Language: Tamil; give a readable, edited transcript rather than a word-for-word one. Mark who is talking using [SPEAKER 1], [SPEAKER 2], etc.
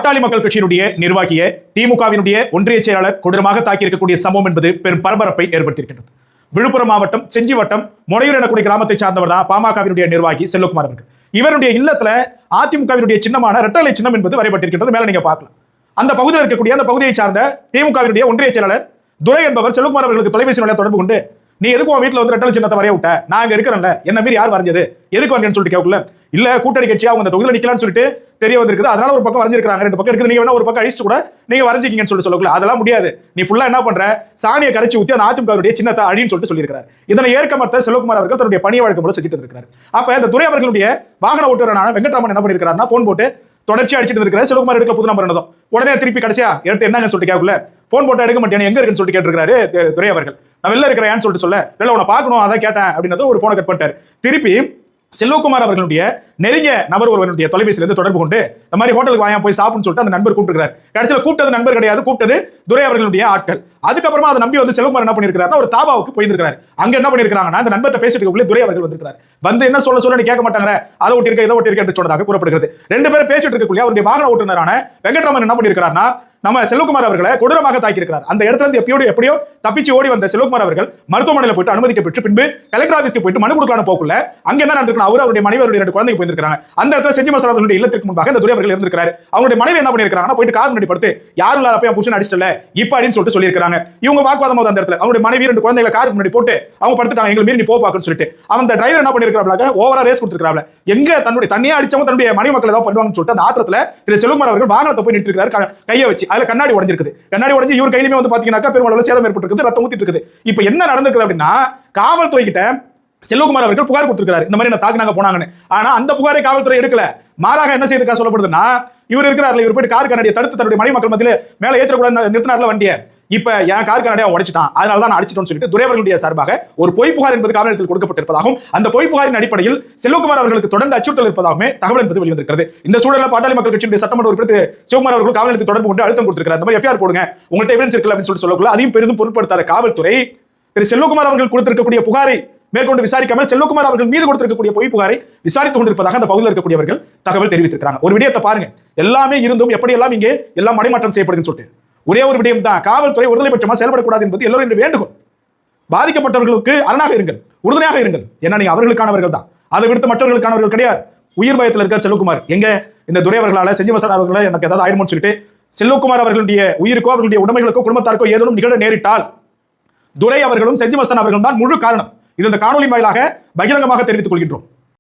[SPEAKER 1] பாட்டாளி மக்கள் கட்சியினுடைய நிர்வாகிய திமுகவினுடைய ஒன்றிய செயலாளர் கொடூரமாக தாக்கியிருக்கக்கூடிய சம்பவம் என்பது பெரும் பரபரப்பை ஏற்படுத்தியிருக்கின்றது. விழுப்புரம் மாவட்டம் செஞ்சி வட்டம் முனையூர் எனக்கூடிய கிராமத்தை சார்ந்தவர் தான் பாமகவினுடைய நிர்வாகி செல்வகுமார் அவர்கள். இவருடைய இல்லத்துல அதிமுகவினுடைய சின்னமான இரட்டை சின்னம் என்பது வரைபட்டிருக்கின்றது. மேல நீங்க பார்க்கலாம். அந்த பகுதியில் இருக்கக்கூடிய அந்த பகுதியை சார்ந்த திமுகவினுடைய ஒன்றிய செயலாளர் துரை என்பவர் செல்வகுமார் அவர்களுக்கு தொலைபேசி வழியாக தொடர்பு கொண்டு, நீ எதுக்கு உன் வீட்டில் வந்து ரெட்டலை சின்னத்தை வரைய விட்ட, நான் இங்க இருக்கிறேன்ல, என்ன மீறி யார் வரைஞ்சது, எதுக்கு வரேன்னு சொல்லிட்டு கேட்கல. இல்ல கூட்டணி கட்சி அவங்க அந்த தொகுதியில் நிக்கலாம்னு சொல்லிட்டு தெரிய வந்திருக்குது, அதனால ஒரு பக்கம் வரைஞ்சிருக்காங்க, ரெண்டு பக்கம் இருக்குது, நீங்க வேணா ஒரு பக்கம் அழிச்சு கூட நீங்க வரைஞ்சிக்கீங்கன்னு சொல்லிட்டு சொல்லல. அதெல்லாம் முடியாது, நீ ஃபுல்லா என்ன பண்ற, சாணியை கரைச்சி ஊத்தி அந்த அதிமுகவுடைய சின்னத்தை அழின்னு சொல்லிட்டு சொல்லியிருக்காரு. இதனை ஏற்க மறுத்த செல்வகுமார் அவர்கள் தன்னுடைய பணி வழக்கு மூலம் செஞ்சுட்டு இருக்காரு. அப்ப இந்த துரை அவர்களுடைய வாகன ஓட்டுநரான வெங்கட்ராமன் என்ன பண்ணிருக்காருன்னா, போன் போட்டு தொடர்ச்சி அடிச்சிட்டு இருக்கிறார். செல்வகுமார் எடுக்க புது நம்பர் என்னதும் உடனே திருப்பி கடைசியா எடுத்து என்னங்கன்னு சொல்லிட்டு கேட்கல, போன் போட்டு எடுக்க மாட்டேன், எங்க இருக்குன்னு சொல்லிட்டு கேட்டிருக்காரு துரை அவர்கள். நான் வெளில இருக்கிறேன்னு சொல்லிட்டு சொல்ல, இல்ல உன்னை பார்க்கணும் அதான் கேட்டேன் அப்படின்னது ஒரு போனை கட் பண்ணிட்டாரு. திருப்பி செல்வகுமார் அவர்களுடைய நெருங்கிய நபர் ஒருவருடைய தொலைபேசியிலிருந்து தொடர்பு கொண்டு, இந்த மாதிரி ஹோட்டலுக்கு வாயா போய் சாப்பிடுன்னு சொல்லிட்டு அந்த நண்பர் கூப்பிட்டுருக்காரு. கடைசியில் கூப்பிட்டது நண்பர் கிடையாது, கூப்பிட்டது துரை அவர்களுடைய ஆட்கள். அதுக்கப்புறமா அதை நம்பி வந்து செல்வகுமார் என்ன பண்ணிருக்காரு, ஒரு தாபாவுக்கு போயிருக்காரு. அங்க என்ன பண்ணிருக்காங்கன்னா, அந்த நண்பர்கிட்ட பேசிட்டு துரை அவர்கள் வந்திருக்காரு. வந்து என்ன சொல்ல நீ கேட்க மாட்டாங்க, அதை ஒட்டி இருக்க இதை ஒட்டி இருக்க என்று சொன்னதாக கூறப்படுகிறது. ரெண்டு பேரும் பேசிட்டு இருக்கக்கூடிய அவருடைய வாகன ஓட்டுநரான வெங்கட்ராமன் என்ன பண்ணிருக்காருன்னா, நம்ம செல்வகுமார் அவர்களை கொடூரமாக தாக்கியிருக்கிறார். அந்த இடத்துல இருந்து எப்படியோ தப்பிச்சு ஓடி வந்த செல்வகுமார் அவர்கள் மருத்துவமனையில் போயிட்டு அனுமதிக்கப்பட்டு பின்பு கலெக்டர் ஆபீஸ்க்கு போயிட்டு மனு கொடுக்கலாம் போக்குள்ள அங்க என்ன நடந்திருக்கணும், அவருடைய மனைவி ரெண்டு குழந்தைங்க போயிருக்காங்க. அந்த இடத்துல செஞ்சி மசாலா அவர்களுடைய இல்லத்திற்கு முன்பாக இந்த துரை அவர்கள் இருந்திருக்காரு. அவருடைய மனைவி என்ன பண்ணிருக்காங்கன்னா, போயிட்டு கார் முன்னாடி படுத்து யாரும் இல்லாத போய் புருஷன் அடிச்சிட்டல இப்ப அப்படின்னு சொல்லிட்டு சொல்லியிருக்காங்க. இவங்க வாக்குவாதம் அந்த இடத்துல அவருடைய மனைவி ரெண்டு குழந்தைகளை காருக்கு முன்னாடி போட்டு அவங்க படுத்துட்டாங்க, எங்களை மீறி நீ போப்பாக்குன்னு சொல்லிட்டு அந்த டிரைவர் என்ன பண்ணிருக்காங்க, ஓவரா ரேஸ் கொடுத்துருக்காங்க. எங்க தன்னுடைய தனியா அடிச்சவங்க தன்னுடைய மனைவி மக்கள் ஏதாவது பண்ணுவாங்கன்னு சொல்லிட்டு அந்த ஆத்திரத்துல திரு செல்வகுமார் அவர்கள் வாகனத்தை போய் நின்று இருக்காரு கையை வச்சு. அதுல கண்ணாடி உடைஞ்சிருக்கு. கண்ணாடி உடைஞ்சு இவர் கையிலுமே வந்து பாத்தீங்கன்னா பெருமளவு சேதம் ஏற்பட்டிருக்கு, ரத்தம் ஊத்திட்டு இருக்குது. இப்ப என்ன நடந்திருக்கு அப்படின்னா, காவல்துறை கிட்ட செல்வகுமார் அவர்கள் புகார் கொடுத்திருக்காரு, இந்த மாதிரி என்ன தாக்குனாங்க போனாங்கன்னு. ஆனா அந்த புகாரை காவல்துறை எடுக்கல. மாறாக என்ன செய்திருக்கா சொல்லப்படுதுன்னா, இவர் இருக்கிறார், இவர் போயிட்டு கார் கண்ணாடியை தடுத்து தன்னுடைய மனைவி மக்கள் மத்தியில மேல ஏற்றக்கூடாது நிறுத்தினார்ல வண்டியை, இப்ப என் கார் கண்ணாடியை உடைச்சிட்டான், அதனால தான் நான் அடிச்சிட்டோம்னு சொல்லிட்டு துரை அவர்களுடைய சார்பாக ஒரு பொய் புகார் என்பது காவல் நிலையத்தில் கொடுக்கப்பட்டிருப்பதாகவும், அந்த பொய் புகாரின் அடிப்படையில் செல்வகுமார் அவர்களுக்கு தொடர்ந்து அச்சுறுத்தல் இருப்பதாகவே தகவல் என்பது வெளிவந்திருக்கிறது. இந்த சூழலில் பாட்டாளி மக்கள் கட்சியுடைய சட்டமன்ற உறுப்பினர் சிவகுமார் அவர்கள் காவல் நிலையத்தில் தொடர்பு கொண்டு அழுத்தம் கொடுத்திருக்கிறார். இந்த மாதிரி எஃப்ஐஆர் போடுங்க, உங்கள்கிட்ட எவிடன்ஸ் இருக்குல்ல அப்படின்னு சொல்லிட்டு சொல்லக்குள்ள அதையும் பெரிதும் பொருட்படுத்தாத காவல்துறை திரு செல்வகுமார் அவர்கள் கொடுத்திருக்கக்கூடிய புகாரை மேற்கொண்டு விசாரிக்காமல் செல்வகுமார் அவர்கள் மீது கொடுத்திருக்கக்கூடிய பொய் புகாரை விசாரித்துக் கொண்டிருப்பதாக அந்த பகுதியில் இருக்கக்கூடியவர்கள் தகவல் தெரிவித்திருக்கிறாங்க. ஒரு விடயத்தை பாருங்க, எல்லாமே இருந்தும் எப்படி எல்லாம் இங்கே எல்லாம் மடைமாற்றம் செய்யப்படுதுன்னு சொல்லிட்டு ஒரே ஒரு விடயம் தான், காவல்துறை ஒருதலைபட்சமா செயல்படக்கூடாது என்பது எல்லோரும் வேண்டுகோள். பாதிக்கப்பட்டவர்களுக்கு அரணாக இருங்கள், உறுதுணையாக இருங்கள். ஏன்னா நீங்க அவர்களுக்கானவர்கள் தான், அதை விடுத்து மற்றவர்களுக்கானவர்கள் கிடையாது. உயிர் பயத்தில் இருக்கிற செல்வகுமார் எங்க இந்த துரை அவர்களால செஞ்சி மசாலா அவர்களை எனக்கு ஏதாவது ஆயிடுமோன்னு சொல்லிட்டு செல்வகுமார் அவர்களுடைய உயிருக்கோ அவர்களுடைய உடைமைகளுக்கோ குடும்பத்தாருக்கோ ஏதேனும் நிகழ நேரிட்டால் துரை அவர்களும் செஞ்சி மசாலா அவர்களும் தான் முழு காரணம். இது இந்த காணொலி வாயிலாக பகிரங்கமாக தெரிவித்துக் கொள்கின்றோம்.